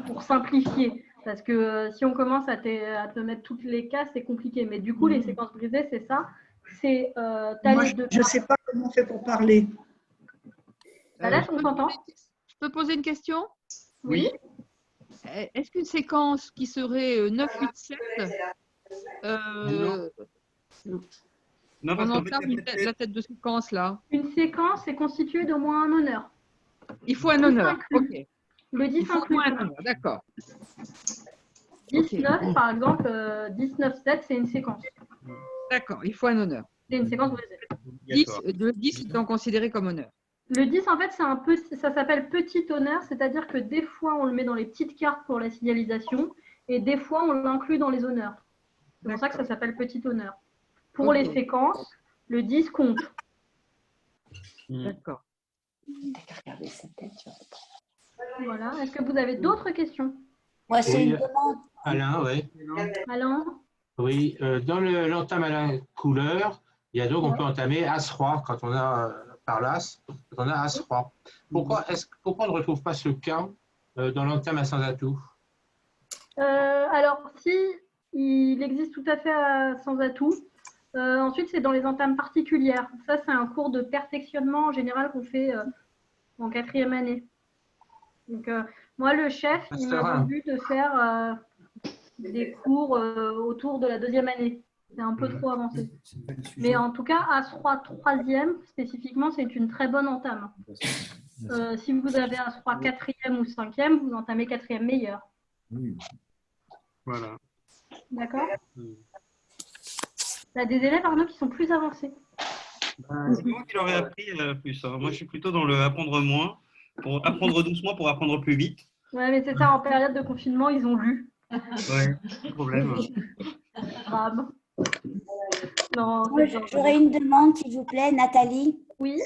Pour simplifier. Parce que si on commence à te mettre toutes les cases, c'est compliqué. Mais du coup, les séquences brisées, c'est ça. C'est Moi, je ne sais pas comment on fait pour parler. Là, on s'entend? Je peux poser une question? Oui. Est-ce qu'une séquence qui serait 9, 8, 7, Non, parce on qu'en fait, entame la tête de séquence là? Une séquence est constituée d'au moins un honneur. Il faut un honneur. Inclus. Ok. Le 10 Il faut au inclus. moins un honneur, d'accord. 19, par exemple, 19-7, c'est une séquence. D'accord, il faut un honneur. C'est une séquence brisée. 10, le 10 étant considéré comme honneur. Le 10, en fait, ça s'appelle petit honneur, c'est-à-dire que des fois, on le met dans les petites cartes pour la signalisation et des fois, on l'inclut dans les honneurs. C'est pour ça que ça s'appelle petit honneur. Pour les séquences, le 10 compte. D'accord. Voilà. Est-ce que vous avez d'autres questions? Moi, c'est Oui, une demande. Alain, oui. Alain? Oui, dans l'entame à la couleur, il y a donc, on peut entamer As-Roi quand on a par l'As, quand on a As-Roi. Pourquoi on ne retrouve pas ce cas dans l'entame à sans atout? Alors, si, il existe tout à fait sans atout. Ensuite, c'est dans les entames particulières. Ça, c'est un cours de perfectionnement en général qu'on fait en 4e année. Donc, moi, le chef, il m'a voulu de faire des cours autour de la 2e année. C'est un peu trop avancé. Mais en tout cas, As-Roi 3e, spécifiquement, c'est une très bonne entame. Si vous avez As-Roi 4e ou 5e, vous entamez 4e meilleur. Voilà. D'accord. Il y a des élèves, Arnaud, qui sont plus avancés. C'est moi qui leur ai appris plus. Hein. Moi, je suis plutôt dans le apprendre moins, pour apprendre doucement, pour apprendre plus vite. Ouais, mais c'est ça, en période de confinement, ils ont lu. Ouais, pas de problème. Grave. Non, J'aurais une demande, s'il vous plaît, Nathalie. Oui.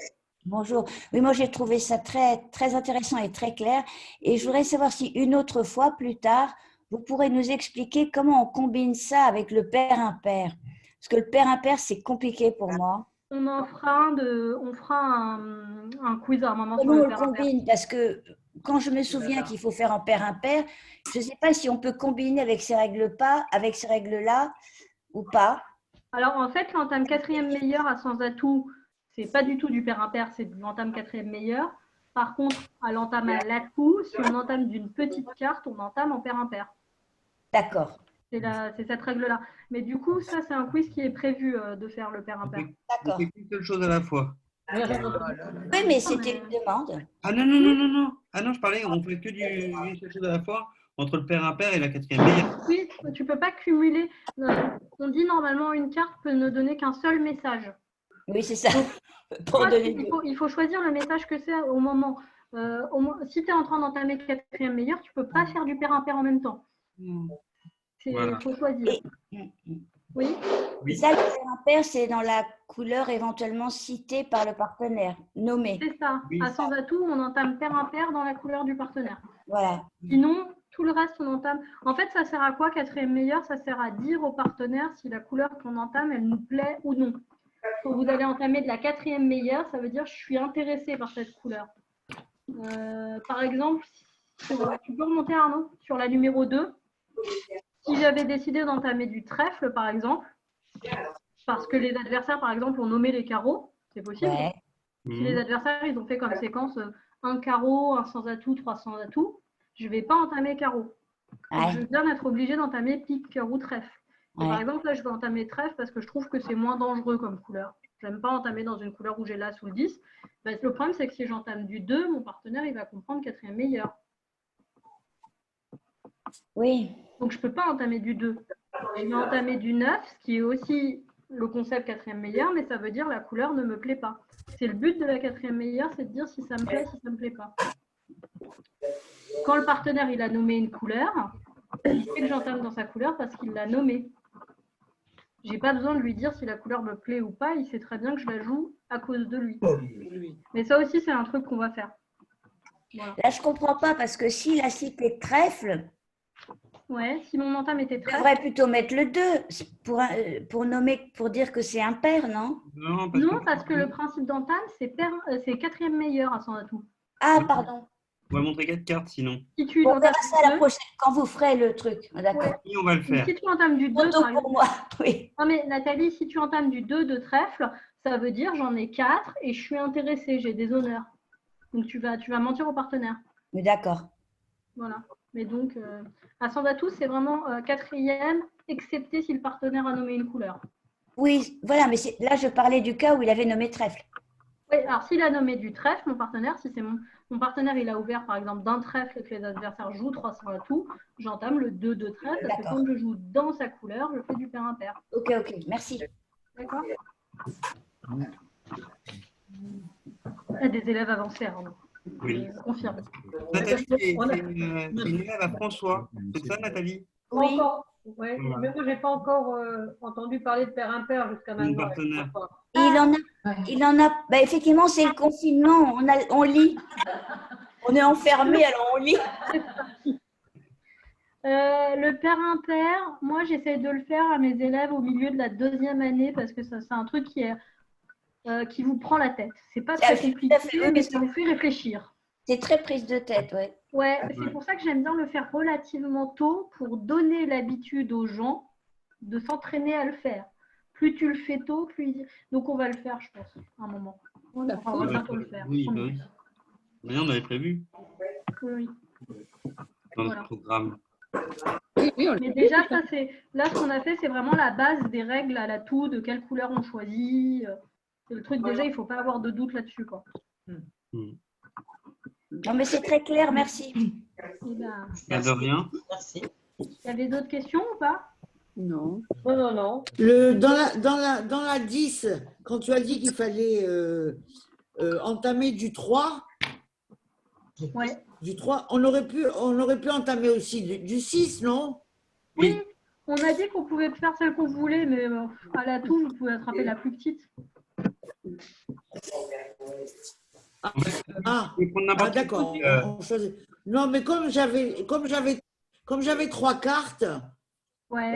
Bonjour. Oui, moi j'ai trouvé ça très, très intéressant et très clair. Et je voudrais savoir si une autre fois, plus tard, vous pourrez nous expliquer comment on combine ça avec le pair impair. Parce que le pair impair, c'est compliqué pour moi. On en fera un quiz à un moment Comment sur on le le pair impair. combine? Parce que quand je me souviens qu'il faut faire en pair impair, je ne sais pas si on peut combiner avec ces règles-là ou pas. Alors en fait, l'entame 4e meilleur à sans atout, c'est pas du tout du pair impair, c'est de l'entame 4e meilleur. Par contre, à l'entame à l'atout, si on entame d'une petite carte, on entame en pair impair. D'accord. C'est cette règle-là. Mais du coup, ça, c'est un quiz qui est prévu de faire le pair impair. D'accord. On fait qu'une seule chose à la fois. Oui, mais c'était une demande. Ah non, non, non, non, non. Ah non, je parlais, on fait que une seule chose à la fois entre le pair impair et la 4e meilleure. Oui, tu ne peux pas cumuler. On dit normalement une carte peut ne donner qu'un seul message. Oui, c'est ça. Il faut choisir le message que c'est au moment. Si tu es en train d'entamer 4e meilleur, tu ne peux pas faire du pair impair en même temps. Il faut choisir. Oui. Ça, le pair impair, c'est dans la couleur éventuellement citée par le partenaire, nommée. C'est ça. À sans atout, on entame pair impair dans la couleur du partenaire. Voilà. Sinon, tout le reste, on entame. En fait, ça sert à quoi, 4e meilleur? Ça sert à dire au partenaire si la couleur qu'on entame, elle nous plaît ou non. Quand vous allez entamer de la 4e meilleure, ça veut dire je suis intéressée par cette couleur. Par exemple, tu peux remonter, Arnaud, sur la numéro 2. Si j'avais décidé d'entamer du trèfle, par exemple, parce que les adversaires, par exemple, ont nommé les carreaux, c'est possible. Ouais. Si les adversaires, ils ont fait comme séquence un carreau, un sans atout, 3 sans atout, je ne vais pas entamer carreau. Donc, je vais bien être obligée d'entamer pique, carreau, trèfle. Par exemple, là, je vais entamer trèfle parce que je trouve que c'est moins dangereux comme couleur. Je n'aime pas entamer dans une couleur où j'ai l'as ou le 10. Ben, le problème, c'est que si j'entame du 2, mon partenaire, il va comprendre 4e meilleur. Oui. Donc, je ne peux pas entamer du 2. Je vais entamer du 9, ce qui est aussi le concept 4e meilleur, mais ça veut dire la couleur ne me plaît pas. C'est le but de la 4e meilleure, c'est de dire si ça me plaît, si ça ne me plaît pas. Quand le partenaire il a nommé une couleur, il sait que j'entame dans sa couleur parce qu'il l'a nommée. Je n'ai pas besoin de lui dire si la couleur me plaît ou pas, il sait très bien que je la joue à cause de lui. Mais ça aussi, c'est un truc qu'on va faire. Voilà. Là, je ne comprends pas parce que s'il a cité trèfle, ouais, si mon entame était trèfle, on devrait plutôt mettre le 2 pour nommer, pour dire que c'est un pair, non? Non, parce que le principe d'entame, c'est 4e meilleur à son atout. Ah, pardon. On va montrer 4 cartes sinon. Si tu on verra ça la prochaine, quand vous ferez le truc. D'accord. Ouais. Oui, on va le faire. Si tu entames du 2, par exemple. Pour moi, oui. Non, mais Nathalie, si tu entames du 2 de trèfle, ça veut dire j'en ai 4 et je suis intéressée, j'ai des honneurs. Donc tu vas mentir au partenaire. Mais d'accord. Voilà. Mais donc, à sans atout, c'est vraiment 4e, excepté si le partenaire a nommé une couleur. Oui, voilà, mais là, je parlais du cas où il avait nommé trèfle. Oui, alors s'il a nommé du trèfle, mon partenaire, si c'est mon partenaire, il a ouvert par exemple d'un trèfle et que les adversaires jouent 300 atouts, j'entame le 2 de trèfle parce que quand je joue dans sa couleur, je fais du pair impair. Ok, merci. D'accord. Il y a des élèves avancés, Arnaud. Oui. Je confirme. Nathalie, c'est une élève à François. C'est ça, Nathalie? Oui. Ouais, mais moi, je n'ai pas encore entendu parler de pair impair jusqu'à maintenant. Il en a. Bah, effectivement, c'est le confinement. On lit. On est enfermé, alors on lit. Le pair impair, moi j'essaye de le faire à mes élèves au milieu de la 2e année parce que ça c'est un truc qui vous prend la tête. C'est pas très compliqué, mais ça vous fait réfléchir. C'est très prise de tête, ouais. Ouais, c'est pour ça que j'aime bien le faire relativement tôt pour donner l'habitude aux gens de s'entraîner à le faire. Plus tu le fais tôt, donc on va le faire, je pense, à un moment. On va bientôt le faire. Oui, bah oui. Mais on avait prévu Oui. dans notre programme. Mais déjà, là, ce qu'on a fait, c'est vraiment la base des règles à l'atout, de quelle couleur on choisit. C'est le truc, déjà, il ne faut pas avoir de doute là-dessus, quoi. Non, mais c'est très clair, merci. Pas de rien. Merci. Il y avait d'autres questions ou pas? Non. Dans la 10, quand tu as dit qu'il fallait entamer du 3, ouais. Du 3, on aurait pu entamer aussi du 6, non? Oui, on a dit qu'on pouvait faire celle qu'on voulait, mais à l'atout, vous pouvez attraper la plus petite. D'accord. Non, mais comme j'avais 3 cartes, ouais.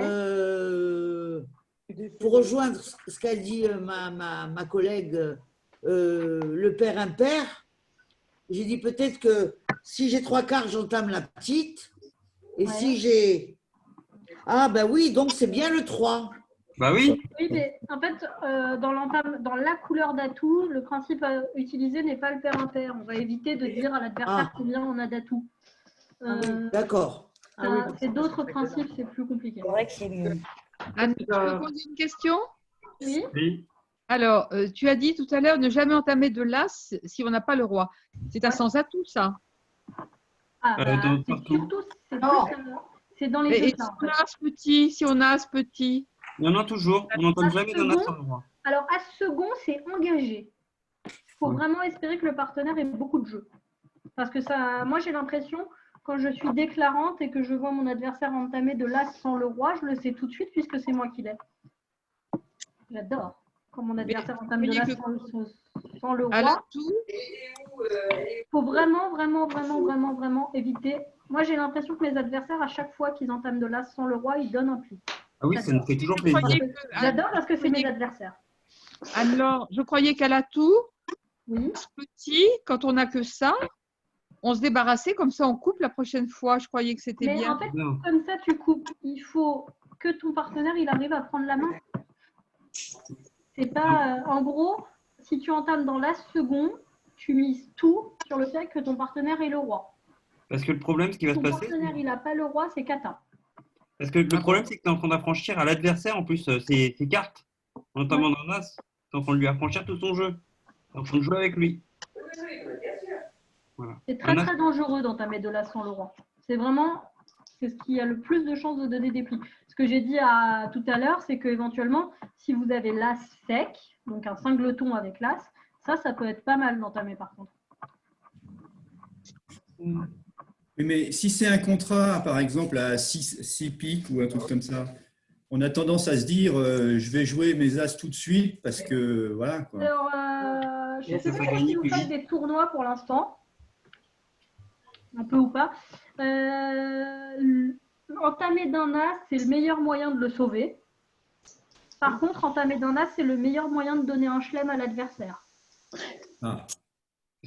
Pour rejoindre ce qu'a dit ma collègue, le pair impair, j'ai dit peut-être que si j'ai 3 cartes, j'entame la petite. Et si j'ai... Ah, ben oui, donc c'est bien le 3. Bah oui. Oui, mais en fait, dans la couleur d'atout, le principe à utiliser n'est pas le pair impair. On va éviter de dire à l'adversaire combien on a d'atout. D'accord. C'est d'autres principes, c'est plus compliqué. C'est vrai que c'est mieux. Anne, je peux poser une question? Oui. Alors, tu as dit tout à l'heure ne jamais entamer de l'as si on n'a pas le roi. C'est un sans atout, ça. Surtout, c'est dans les Et deux cas. si on a as petit. Il y en a toujours. On n'entame jamais d'un as sans le roi. Alors, as second, c'est engagé. Il faut vraiment espérer que le partenaire ait beaucoup de jeux. Parce que ça, moi, j'ai l'impression, quand je suis déclarante et que je vois mon adversaire entamer de l'as sans le roi, je le sais tout de suite puisque c'est moi qui l'ai. J'adore quand mon adversaire entame de l'as sans le roi. Il faut vraiment éviter. Moi, j'ai l'impression que mes adversaires, à chaque fois qu'ils entament de l'as sans le roi, ils donnent un pli. Ah oui, ça nous fait toujours plaisir. J'adore parce que c'est mes adversaires. Alors, je croyais qu'à l'atout, petit, quand on n'a que ça, on se débarrassait, comme ça on coupe la prochaine fois. Je croyais que c'était bien. Mais en fait, comme ça, tu coupes. Il faut que ton partenaire il arrive à prendre la main. C'est pas. En gros, si tu entames dans l'as second, tu mises tout sur le fait que ton partenaire est le roi. Parce que le problème, ce qui va se passer. Ton partenaire, il n'a pas le roi, c'est cata. Parce que le problème, c'est que tu es en train d'affranchir à l'adversaire, en plus, ses cartes. En entamant dans l'as, tu es en train de lui affranchir tout son jeu. Tu es en train de jouer avec lui. Voilà. C'est très dangereux d'entamer de l'as sans le roi. C'est ce qui a le plus de chances de donner des plis. Ce que j'ai dit tout à l'heure, c'est qu'éventuellement, si vous avez l'as sec, donc un singleton avec l'as, ça peut être pas mal d'entamer par contre. Oui, mais si c'est un contrat, par exemple, à 6 piques ou un truc comme ça, on a tendance à se dire je vais jouer mes as tout de suite parce que voilà. Quoi. Alors, je ne sais pas si vous faites des tournois pour l'instant, un peu ou pas. Entamer d'un as, c'est le meilleur moyen de le sauver. Par contre, entamer d'un as, c'est le meilleur moyen de donner un chelem à l'adversaire. Parce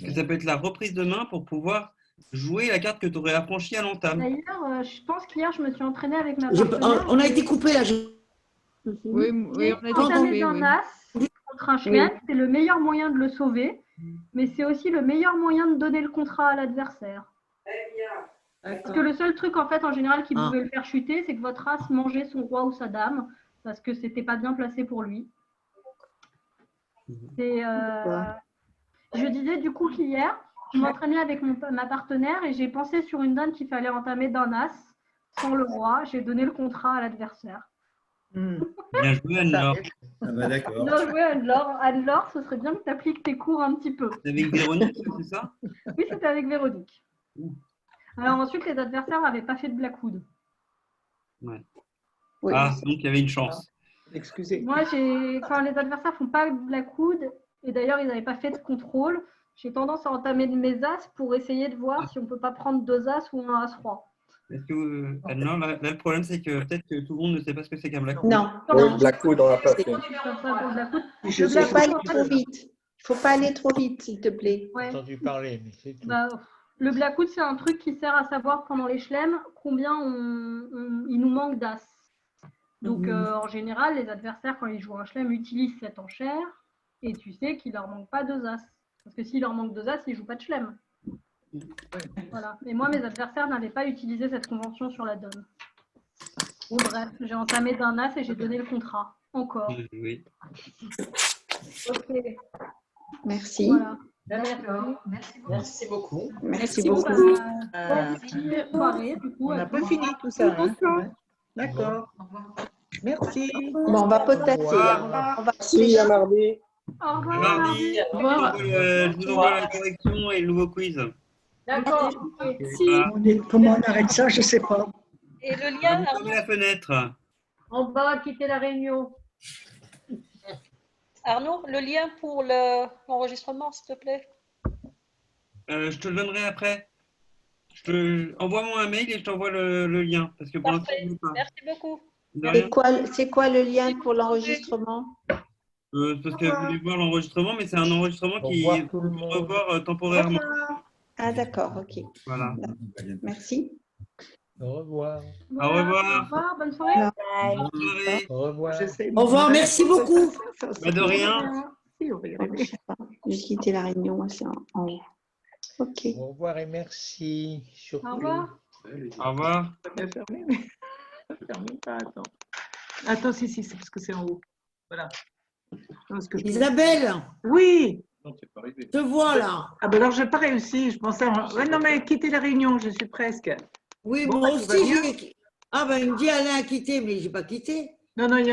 que ça peut être la reprise de main pour pouvoir jouer la carte que tu aurais affranchie à l'entame. D'ailleurs, je pense qu'hier, je me suis entraînée avec ma partenaire. On a été coupé là. Oui, on a été entamer d'un as contre un chelem, c'est le meilleur moyen de le sauver, mais c'est aussi le meilleur moyen de donner le contrat à l'adversaire. Parce que le seul truc, en fait, en général, qui pouvait le faire chuter, c'est que votre as mangeait son roi ou sa dame, parce que c'était pas bien placé pour lui. Je disais du coup qu'hier, je m'entraînais avec ma partenaire et j'ai pensé sur une dame qu'il fallait entamer d'un as sans le roi. J'ai donné le contrat à l'adversaire. Bien joué, Anne-Laure. D'accord. Bien joué, Anne-Laure. Anne-Laure, ce serait bien que tu appliques tes cours un petit peu. C'est avec Véronique, c'est ça? Oui, c'était avec Véronique. Alors ensuite, les adversaires n'avaient pas fait de blackwood. Ouais. Oui. Ah, donc il y avait une chance. Excusez. Moi, quand les adversaires font pas de blackwood, et d'ailleurs, ils n'avaient pas fait de contrôle, j'ai tendance à entamer mes as pour essayer de voir si on ne peut pas prendre 2 as ou un as roi. Est-ce que non, là, le problème, c'est que peut-être que tout le monde ne sait pas ce que c'est qu'un Blackwood. Non. Oui, le Blackwood, on l'a pas fait. Il ne faut pas aller trop vite. Il faut pas aller trop vite, s'il te plaît. Ouais. entendu parler, mais c'est tout. Bah, le Blackwood, c'est un truc qui sert à savoir pendant les chelems combien il nous manque d'as. Donc, en général, les adversaires, quand ils jouent un chelem, utilisent cette enchère et tu sais qu'il leur manque pas 2 as. Parce que s'il leur manque 2 as, ils ne jouent pas de chelem. Voilà. Et moi, mes adversaires n'avaient pas utilisé cette convention sur la donne. Bon, bref, j'ai entamé d'un as et j'ai donné le contrat. Encore. Oui. Ok. Merci. Voilà. Merci beaucoup. Merci beaucoup. Bonne soirée, du coup. On n'a pas fini tout ça. Hein. Ouais. D'accord. Merci. Bon, on va potasser. On va Merci, à mardi. Au revoir. Mardi, je vous envoie la correction et le nouveau quiz. D'accord. Comment on arrête ça, je ne sais pas. Et le lien, Fermez la fenêtre. on va quitter la réunion. Arnaud, le lien pour l'enregistrement, s'il te plaît. Je te le donnerai après. Envoie-moi un mail et je t'envoie le lien. Parce que pour l'instant, je ne pas. Merci beaucoup. C'est quoi le lien pour l'enregistrement? Parce que vous voulez voir l'enregistrement, mais c'est un enregistrement qui peut revoir temporairement. Ah, d'accord, ok. Voilà. Merci. Au revoir. Au revoir. Au revoir, bonne soirée. Bonne soirée. Au revoir. Au revoir, merci beaucoup. Pas de rien. J'ai quitté la réunion, c'est en haut. Ok. Au revoir et merci. Surtout. Au revoir. Au revoir. Attends, si, c'est parce que c'est en haut. Voilà. Isabelle, Oui. je te vois là. Ah ben alors, je n'ai pas réussi. Je pensais. Ouais, non, mais quitter la réunion, je suis presque. Oui, Bon, moi bah, tout va aussi. bien. Ah ben il me dit Alain a quitté, mais j'ai pas quitté. Non, non, il y a